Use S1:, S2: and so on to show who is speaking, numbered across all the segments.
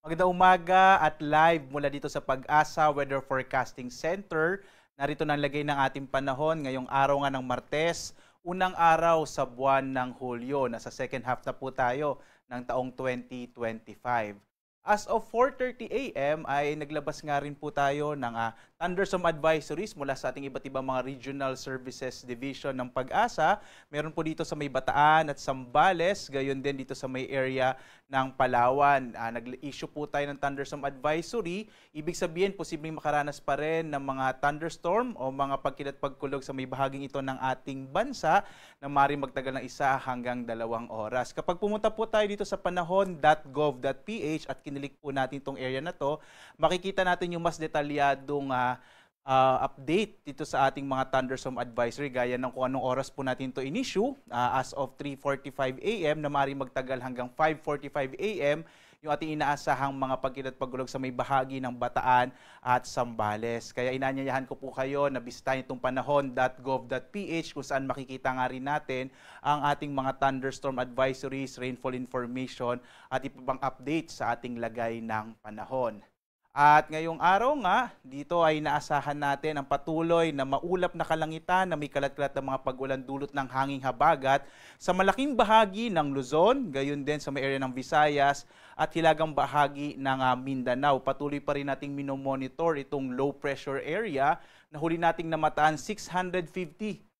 S1: Magandang umaga at live mula dito sa Pag-asa Weather Forecasting Center. Narito na ang lagay ng ating panahon ngayong araw nga ng Martes, unang araw sa buwan ng Hulyo. Nasa second half na po tayo ng taong 2025. As of 4:30 a.m. ay naglabas nga rin po tayo ng thunderstorm advisories mula sa ating iba't ibang mga Regional Services Division ng Pag-asa. Meron po dito sa may Bataan at Zambales, gayon din dito sa may area ng Palawan. Nag-issue po tayo ng thunderstorm advisory. Ibig sabihin, posibleng makaranas pa rin ng mga thunderstorm o mga pagkilat-pagkulog sa may bahaging ito ng ating bansa na maaaring magtagal ng 1 hanggang 2 oras. Kapag pumunta po tayo dito sa panahon.gov.ph at kinilik po natin itong area na to, makikita natin yung mas detalyadong update dito sa ating mga thunderstorm advisory gaya ng kung anong oras po natin to in-issue as of 3:45 a.m. na maaaring magtagal hanggang 5:45 a.m. yung ating inaasahang mga pagkilat-pagulog sa may bahagi ng Bataan at Zambales. Kaya inanyayahan ko po kayo na bisitahin itong panahon.gov.ph kung saan makikita nga rin natin ang ating mga thunderstorm advisories, rainfall information at iba pang update sa ating lagay ng panahon. At ngayong araw nga, dito ay inaasahan natin ang patuloy na maulap na kalangitan na may kalat-kalat ng mga pag-ulan dulot ng hanging habagat sa malaking bahagi ng Luzon, gayon din sa may area ng Visayas at hilagang bahagi ng Mindanao. Patuloy pa rin nating minomonitor itong low pressure area na huli nating namataan 650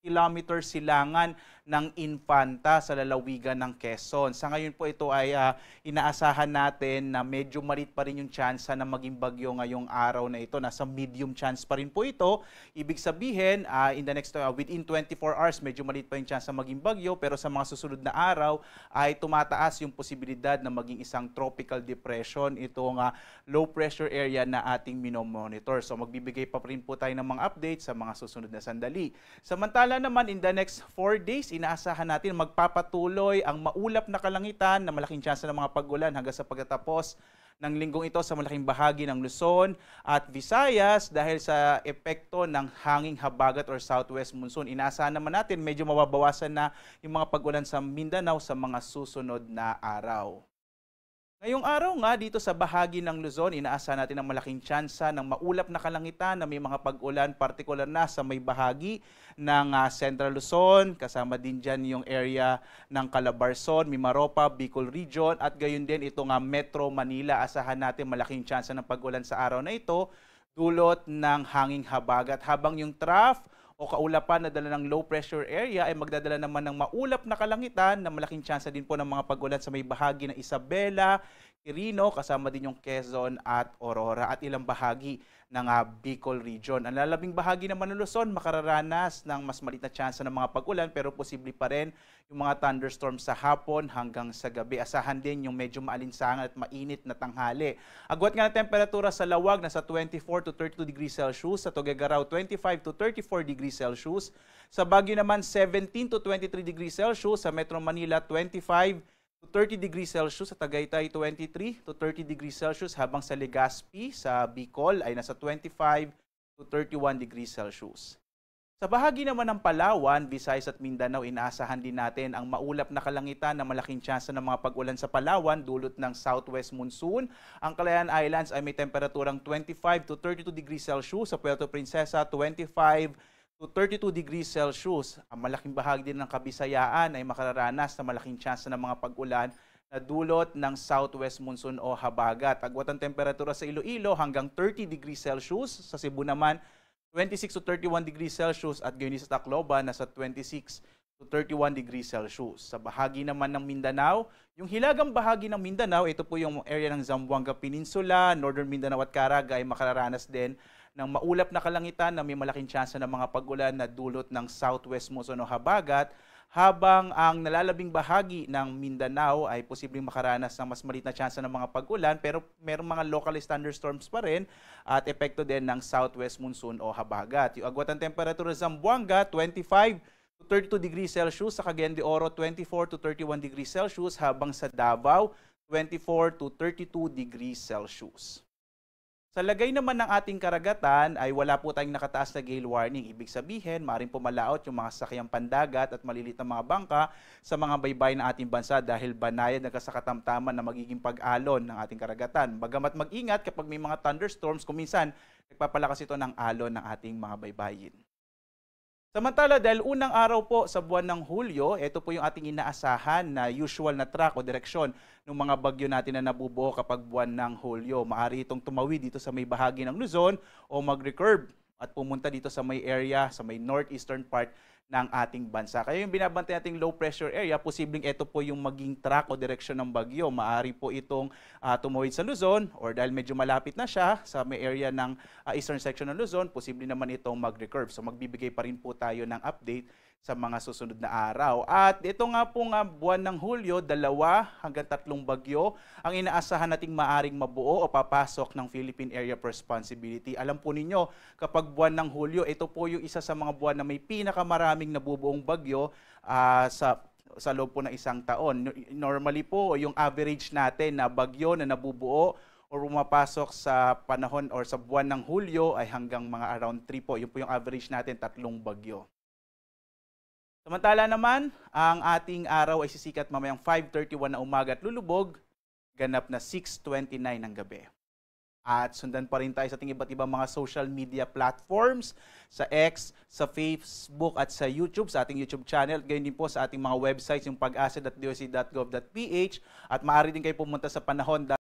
S1: kilometer silangan ng Infanta sa lalawigan ng Quezon. Sa ngayon po ito ay inaasahan natin na medyo malit pa rin yung tsansa na maging bagyo ngayong araw na ito. Nasa medium chance pa rin po ito. Ibig sabihin, in the next within 24 hours, medyo malit pa yung tsansa maging bagyo, pero sa mga susunod na araw ay tumataas yung posibilidad na maging isang tropical depression itong low pressure area na ating minomonitor. So magbibigay pa rin po tayo ng mga updates sa mga susunod na sandali. Samantala naman, in the next 4 days, inaasahan natin magpapatuloy ang maulap na kalangitan na malaking tsansa ng mga pag-ulan hanggang sa pagtatapos ng linggong ito sa malaking bahagi ng Luzon at Visayas dahil sa epekto ng hanging habagat or southwest monsoon. Inaasahan naman natin medyo mababawasan na yung mga pag-ulan sa Mindanao sa mga susunod na araw. Ngayong araw nga dito sa bahagi ng Luzon, inaasahan natin ang malaking tsansa ng maulap na kalangitan na may mga pag-ulan, partikular na sa may bahagi ng Central Luzon, kasama din dyan yung area ng Calabarzon, Mimaropa, Bicol Region at gayon din itong Metro Manila. Asahan natin malaking tsansa ng pag-ulan sa araw na ito, dulot ng hanging habagat habang yung trough o kaulapan na dala ng low pressure area ay magdadala naman ng maulap na kalangitan na malaking tsansa din po ng mga pag-ulan sa may bahagi ng Isabela, Quirino, kasama din yung Quezon at Aurora at ilang bahagi ng Bicol Region. Ang lalabing bahagi naman ng Luzon makararanas ng mas maliit na tsansa ng mga pag-ulan pero posible pa rin yung mga thunderstorms sa hapon hanggang sa gabi. Asahan din yung medyo maalinsangan at mainit na tanghali. Agwat nga ng temperatura sa Lawag nasa 24 to 32 degrees Celsius, sa Tuguegarao 25 to 34 degrees Celsius, sa Baguio naman 17 to 23 degrees Celsius, sa Metro Manila 25 to 30 degrees Celsius, sa Tagaytay 23 to 30 degrees Celsius, habang sa Legazpi sa Bicol ay nasa 25 to 31 degrees Celsius. Sa bahagi naman ng Palawan, Visayas at Mindanao, inaasahan din natin ang maulap na kalangitan na malaking tsansa ng mga pag-ulan sa Palawan dulot ng southwest monsoon. Ang Calayan Islands ay may temperaturang 25 to 32 degrees Celsius, sa Puerto Princesa 25 to 32 degrees Celsius. Ang malaking bahagi din ng Kabisayaan ay makararanas na malaking tsansa ng mga pag-ulan na dulot ng southwest monsoon o habagat. Agwat ang temperatura sa Iloilo hanggang 30 degrees Celsius, sa Cebu naman 26 to 31 degrees Celsius at gayon sa Tacloban nasa 26 to 31 degrees Celsius. Sa bahagi naman ng Mindanao, yung hilagang bahagi ng Mindanao, ito po yung area ng Zamboanga Peninsula, Northern Mindanao at Caraga ay makararanas din ng maulap na kalangitan na may malaking tsansa ng mga pag-ulan na dulot ng southwest monsoon o habagat, habang ang nalalabing bahagi ng Mindanao ay posibleng makaranas ng mas maliit na tsansa ng mga pag-ulan pero merong mga localized thunderstorms pa rin at epekto din ng southwest monsoon o habagat. Yung agwat ng temperatura sa Zamboanga 25 to 32 degrees Celsius, sa Cagayan de Oro 24 to 31 degrees Celsius, habang sa Davao 24 to 32 degrees Celsius. Sa lagay naman ng ating karagatan ay wala po tayong nakataas na gale warning. Ibig sabihin, maaaring pumalaot yung mga sasakyang pandagat at maliliit na mga bangka sa mga baybay ng ating bansa dahil banayad na kasakatamtaman na magiging pag-alon ng ating karagatan. Bagamat mag-ingat kapag may mga thunderstorms, kuminsan nagpapalakas ito ng alon ng ating mga baybayin. Samantala, dahil unang araw po sa buwan ng Hulyo, ito po yung ating inaasahan na usual na track o direksyon ng mga bagyo natin na nabubuo kapag buwan ng Hulyo. Maaari itong tumawid dito sa may bahagi ng Luzon o mag-recurve at pumunta dito sa may area, sa may northeastern part ng ating bansa. Kaya yung binabantay nating low pressure area, posibleng ito po yung maging track o direksyon ng bagyo. Maaari po itong tumawid sa Luzon or dahil medyo malapit na siya sa may area ng eastern section ng Luzon, posible naman itong mag-recurve. So magbibigay pa rin po tayo ng update sa mga susunod na araw. At ito nga po nga buwan ng Hulyo, 2 hanggang 3 bagyo ang inaasahan nating maaring mabuo o papasok ng Philippine Area of Responsibility. Alam po ninyo, kapag buwan ng Hulyo, ito po yung isa sa mga buwan na may pinakamaraming nabubuong bagyo sa loob po ng isang taon. Normally po, yung average natin na bagyo na nabubuo o pumapasok sa panahon or sa buwan ng Hulyo ay hanggang mga around 3 po. Yun po yung average natin, 3 bagyo. Samantala naman, ang ating araw ay sisikat mamayang 5:31 na umaga at lulubog, ganap na 6:29 ng gabi. At sundan pa rin tayo sa ating iba't ibang mga social media platforms, sa X, sa Facebook at sa YouTube, sa ating YouTube channel. Gayon din po sa ating mga websites, yung pag-asa.doc.gov.ph at maaari din kayo pumunta sa panahon